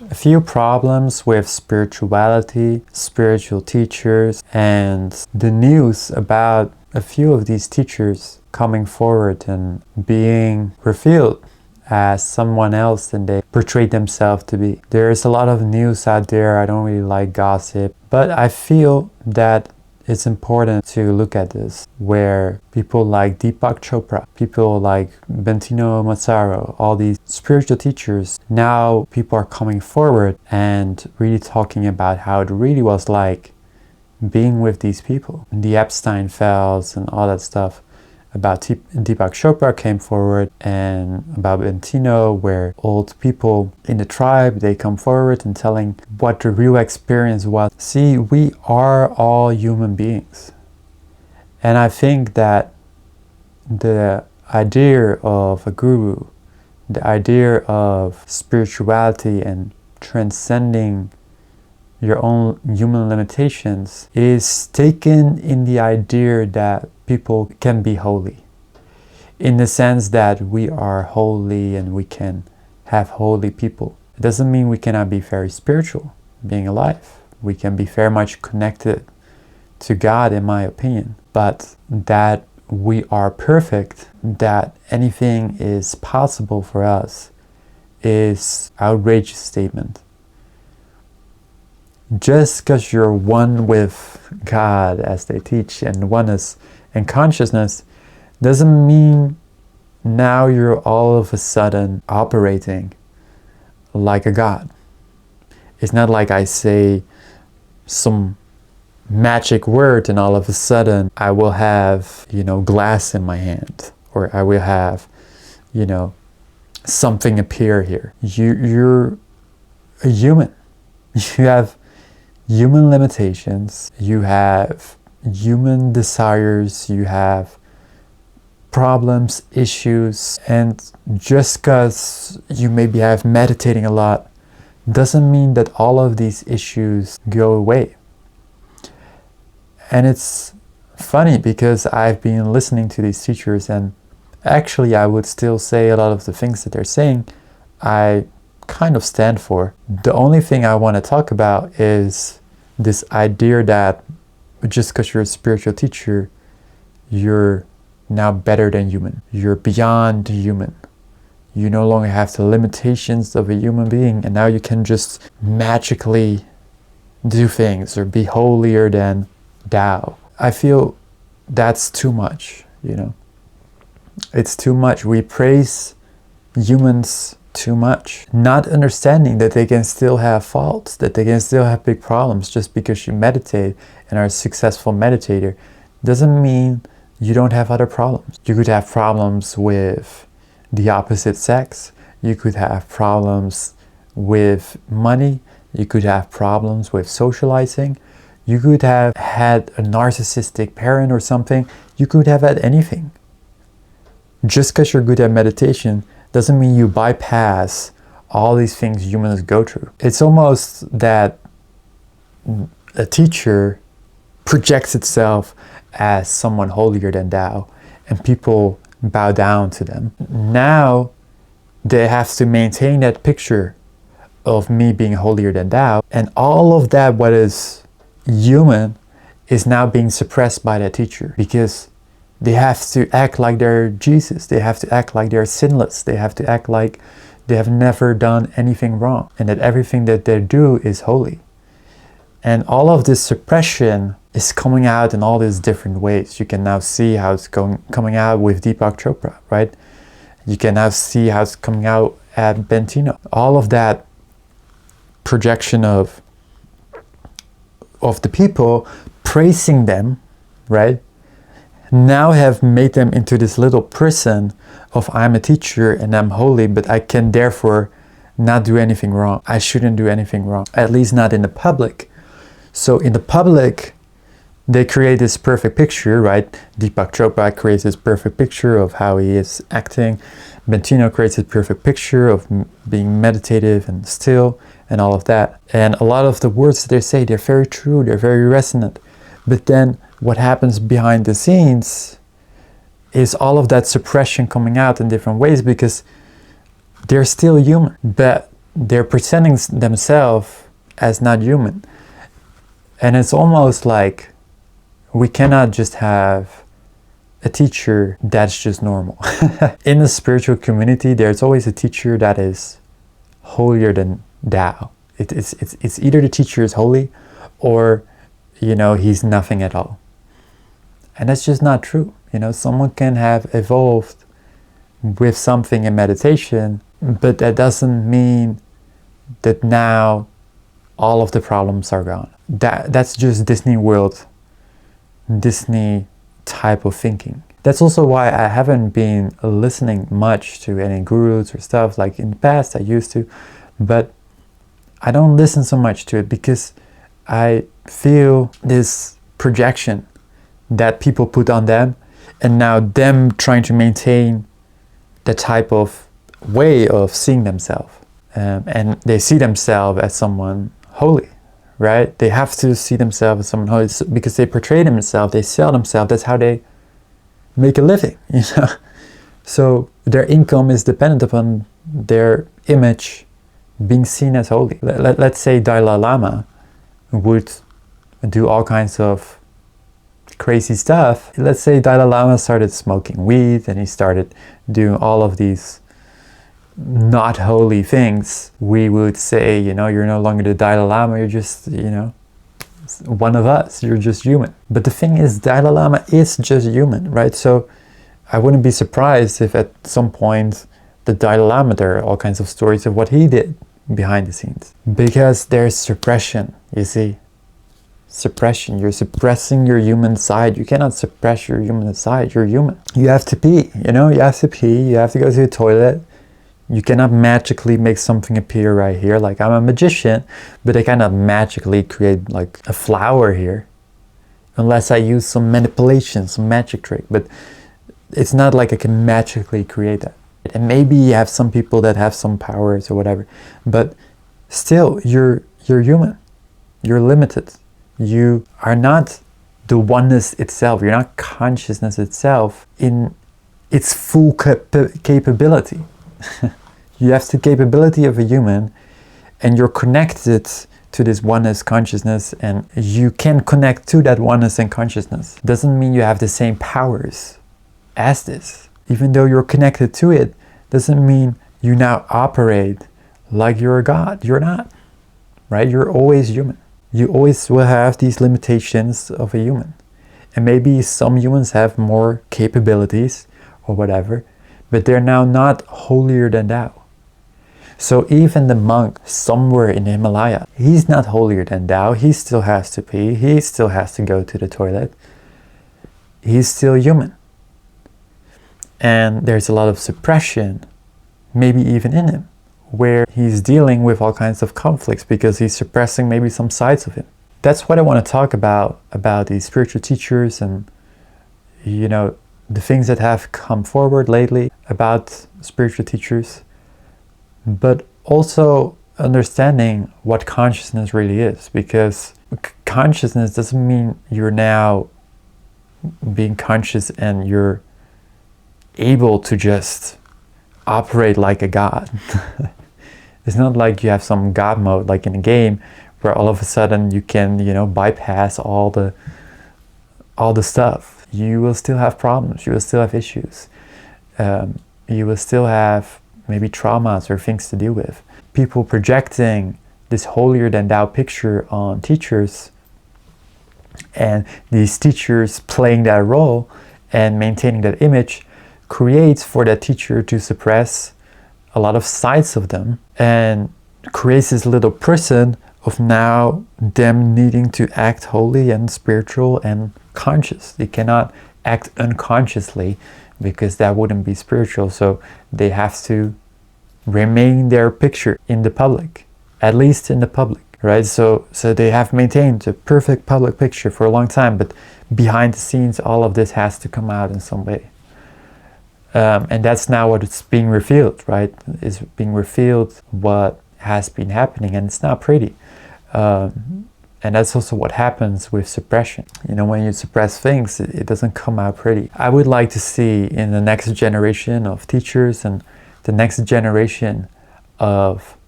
a few problems with spirituality, spiritual teachers, and the news about a few of these teachers coming forward and being revealed as someone else than they portrayed themselves to be. There's a lot of news out there. I don't really like gossip, but I feel that it's important to look at this, where people like Deepak Chopra, people like Bentinho Massaro, all these spiritual teachers, now people are coming forward and really talking about how it really was like being with these people. The Epstein files and all that stuff about Deepak Chopra came forward, and about Bentinho, where old people in the tribe, they come forward and telling what the real experience was. See, we are all human beings. And I think that the idea of a guru, the idea of spirituality and transcending your own human limitations is taken in the idea that people can be holy, in the sense that we are holy and we can have holy people. It doesn't mean we cannot be very spiritual being alive. We can be very much connected to God, in my opinion, but that we are perfect, that anything is possible for us, is an outrageous statement. Just because you're one with God, as they teach, and oneness and consciousness, doesn't mean now you're all of a sudden operating like a God. It's not like I say some magic word and all of a sudden I will have, glass in my hand, or I will have, something appear here. You're a human. You have human limitations, you have human desires, you have problems, issues, and just because you maybe have meditating a lot doesn't mean that all of these issues go away. And it's funny because I've been listening to these teachers, and actually I would still say a lot of the things that they're saying I kind of stand for. The only thing I want to talk about is this idea that just because you're a spiritual teacher, you're now better than human. You're beyond human. You no longer have the limitations of a human being, and now you can just magically do things or be holier than Tao. I feel that's too much, It's too much. We praise humans too much, not understanding that they can still have faults, that they can still have big problems. Just because you meditate and are a successful meditator doesn't mean you don't have other problems. You could have problems with the opposite sex, you could have problems with money, you could have problems with socializing, you could have had a narcissistic parent or something, you could have had anything. Just because you're good at meditation doesn't mean you bypass all these things humans go through. It's almost that a teacher projects itself as someone holier than Tao, and people bow down to them. Now they have to maintain that picture of me being holier than Tao, and all of that what is human is now being suppressed by that teacher, because they have to act like they're Jesus. They have to act like they're sinless. They have to act like they have never done anything wrong, and that everything that they do is holy. And all of this suppression is coming out in all these different ways. You can now see how it's coming out with Deepak Chopra, right? You can now see how it's coming out at Bentinho. All of that projection of the people praising them, right, now have made them into this little prison of I'm a teacher and I'm holy, but I can therefore not do anything wrong. I shouldn't do anything wrong, at least not in the public. So in the public, they create this perfect picture, right? Deepak Chopra creates this perfect picture of how he is acting. Bentinho creates a perfect picture of being meditative and still and all of that. And a lot of the words that they say, they're very true, they're very resonant. But then what happens behind the scenes is all of that suppression coming out in different ways, because they're still human. But they're presenting themselves as not human. And it's almost like we cannot just have a teacher that's just normal. In the spiritual community, there's always a teacher that is holier than thou. It's either the teacher is holy or, he's nothing at all. And that's just not true. Someone can have evolved with something in meditation, but that doesn't mean that now all of the problems are gone. That's just Disney World, Disney type of thinking. That's also why I haven't been listening much to any gurus or stuff. Like in the past I used to, but I don't listen so much to it because I feel this projection that people put on them, and now them trying to maintain the type of way of seeing themselves. And they see themselves as someone holy, right? They have to see themselves as someone holy because they portray themselves, they sell themselves, that's how they make a living, So their income is dependent upon their image being seen as holy. Let's say Dalai Lama would do all kinds of crazy stuff. Let's say Dalai Lama started smoking weed and he started doing all of these not holy things. We would say, you're no longer the Dalai Lama, you're just, one of us, you're just human. But the thing is, Dalai Lama is just human, right? So I wouldn't be surprised if at some point the Dalai Lama, there are all kinds of stories of what he did behind the scenes. Because there's suppression, you see. Suppression, you're suppressing your human side. You cannot suppress your human side, you're human. You have to pee, you have to pee, you have to go to the toilet. You cannot magically make something appear right here. Like I'm a magician, but I cannot magically create like a flower here unless I use some manipulation, some magic trick. But it's not like I can magically create that. And maybe you have some people that have some powers or whatever, but still you're human. You're limited. You are not the oneness itself. You're not consciousness itself in its full capability. You have the capability of a human, and you're connected to this oneness consciousness, and you can connect to that oneness and consciousness. Doesn't mean you have the same powers as this. Even though you're connected to it, doesn't mean you now operate like you're a god. You're not, right? You're always human. You always will have these limitations of a human. And maybe some humans have more capabilities or whatever, but they're now not holier than thou. So even the monk somewhere in the Himalaya, he's not holier than thou. He still has to pee. He still has to go to the toilet. He's still human. And there's a lot of suppression, maybe even in him, where he's dealing with all kinds of conflicts because he's suppressing maybe some sides of him. That's what I want to talk about these spiritual teachers and, the things that have come forward lately about spiritual teachers, but also understanding what consciousness really is, because consciousness doesn't mean you're now being conscious and you're able to just operate like a god. It's not like you have some god mode like in a game where all of a sudden you can, bypass all the stuff. You will still have problems. You will still have issues. You will still have maybe traumas or things to deal with. People projecting this holier than thou picture on teachers, and these teachers playing that role and maintaining that image creates for that teacher to suppress a lot of sides of them, and creates this little prison of now them needing to act holy and spiritual and conscious. They cannot act unconsciously because that wouldn't be spiritual, so they have to remain their picture in the public, at least in the public, right? So they have maintained a perfect public picture for a long time, but behind the scenes all of this has to come out in some way. And that's now what it's being revealed, right? It's being revealed what has been happening, and it's not pretty. And that's also what happens with suppression. When you suppress things, it doesn't come out pretty. I would like to see in the next generation of teachers and the next generation of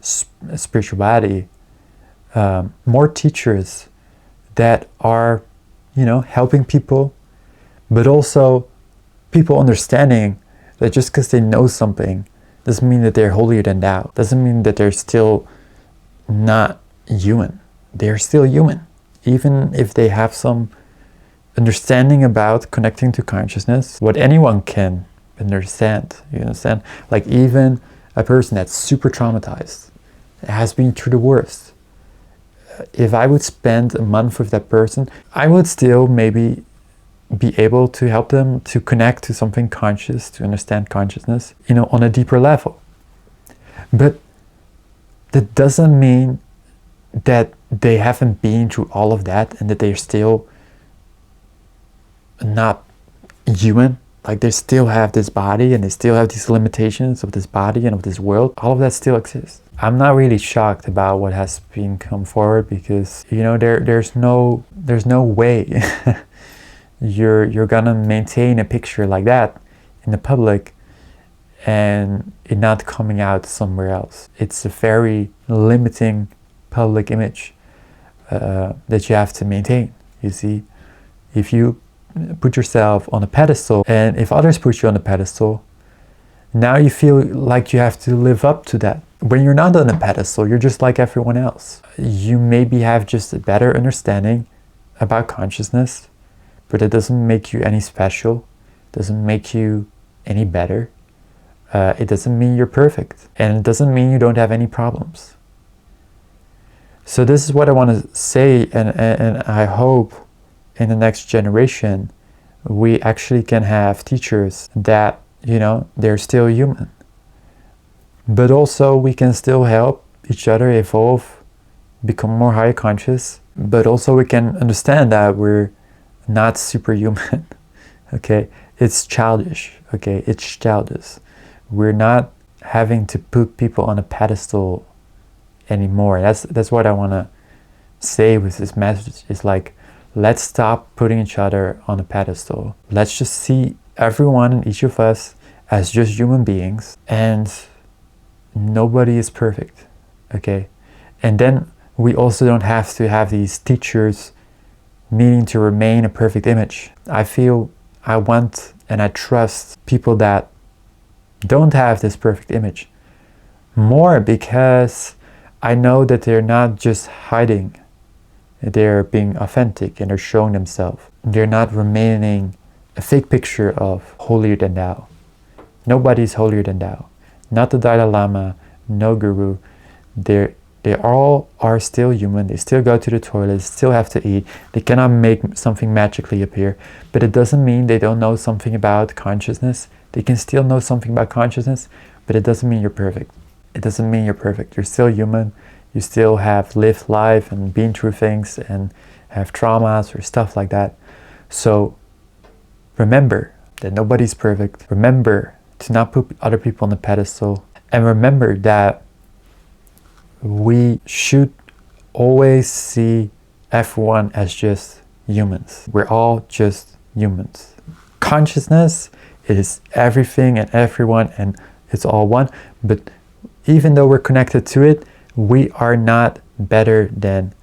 spirituality, more teachers that are, helping people, but also people understanding that just because they know something doesn't mean that they're holier than thou. Doesn't mean that they're still not human. They're still human. Even if they have some understanding about connecting to consciousness, what anyone can understand. You understand? Like even a person that's super traumatized, has been through the worst. If I would spend a month with that person, I would still maybe be able to help them to connect to something conscious, to understand consciousness, on a deeper level. But that doesn't mean that they haven't been through all of that and that they're still not human. Like they still have this body and they still have these limitations of this body and of this world. All of that still exists. I'm not really shocked about what has been come forward because there's no way you're gonna maintain a picture like that in the public and it not coming out somewhere else. It's a very limiting public image that you have to maintain. You see, if you put yourself on a pedestal and if others put you on a pedestal, now you feel like you have to live up to that. When you're not on a pedestal, you're just like everyone else. You maybe have just a better understanding about consciousness, but it doesn't make you any special, doesn't make you any better. It doesn't mean you're perfect, and it doesn't mean you don't have any problems. So this is what I want to say, and I hope in the next generation we actually can have teachers that, they're still human. But also we can still help each other evolve, become more higher conscious, but also we can understand that we're not superhuman. Okay, it's childish. Okay, it's childish. We're not having to put people on a pedestal anymore. That's what I want to say with this message. It's like, let's stop putting each other on a pedestal. Let's just see everyone and each of us as just human beings, and nobody is perfect. Okay, and then we also don't have to have these teachers needing to remain a perfect image. I want and I trust people that don't have this perfect image more, because I know that they're not just hiding, they're being authentic and they're showing themselves. They're not remaining a fake picture of holier than thou. Nobody's holier than thou. Not the Dalai Lama, no guru. They all are still human. They still go to the toilet, still have to eat. They cannot make something magically appear. But it doesn't mean they don't know something about consciousness. They can still know something about consciousness, but it doesn't mean you're perfect. It doesn't mean you're perfect. You're still human. You still have lived life and been through things and have traumas or stuff like that. So remember that nobody's perfect. Remember to not put other people on the pedestal. And remember that we should always see everyone as just humans. We're all just humans. Consciousness is everything and everyone, and it's all one. But even though we're connected to it, we are not better than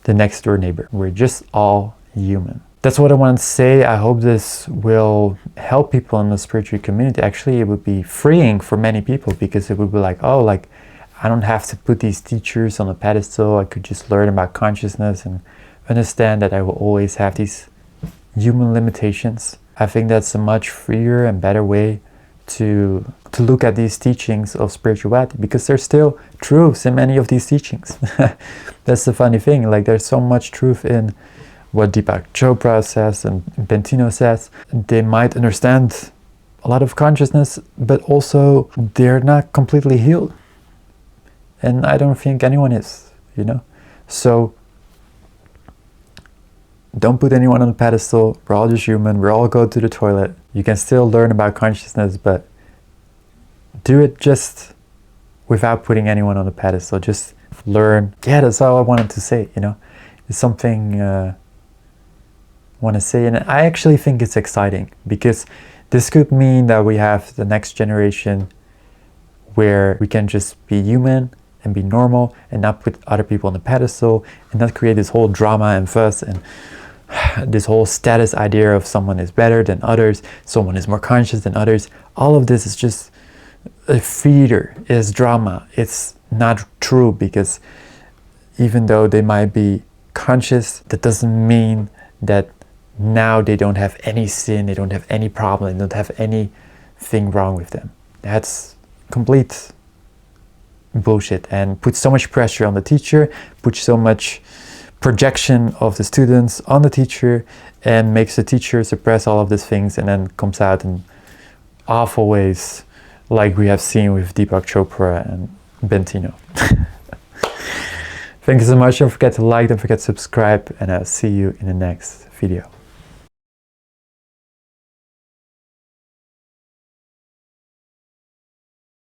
the next door neighbor. We're just all human. That's what I want to say. I hope this will help people in the spiritual community. Actually, it would be freeing for many people, because it would be like, oh, like, I don't have to put these teachers on a pedestal. I could just learn about consciousness and understand that I will always have these human limitations. I think that's a much freer and better way to look at these teachings of spirituality, because there's still truths in many of these teachings. That's the funny thing. Like, there's so much truth in what Deepak Chopra says and Bentinho says. They might understand a lot of consciousness, but also they're not completely healed. And I don't think anyone is, So don't put anyone on a pedestal. We're all just human. We all go to the toilet. You can still learn about consciousness, but do it just without putting anyone on a pedestal. Just learn. Yeah, that's all I wanted to say, It's something I want to say. And I actually think it's exciting, because this could mean that we have the next generation where we can just be human and be normal and not put other people on the pedestal and not create this whole drama and fuss and this whole status idea of someone is better than others, someone is more conscious than others. All of this is just a feeder, is drama. It's not true, because even though they might be conscious, that doesn't mean that now they don't have any sin, they don't have any problem, they don't have anything wrong with them. That's complete bullshit and puts so much pressure on the teacher, puts so much projection of the students on the teacher, and makes the teacher suppress all of these things, and then comes out in awful ways, like we have seen with Deepak Chopra and Bentinho. Thank you so much. Don't forget to like, don't forget to subscribe, and I'll see you in the next video.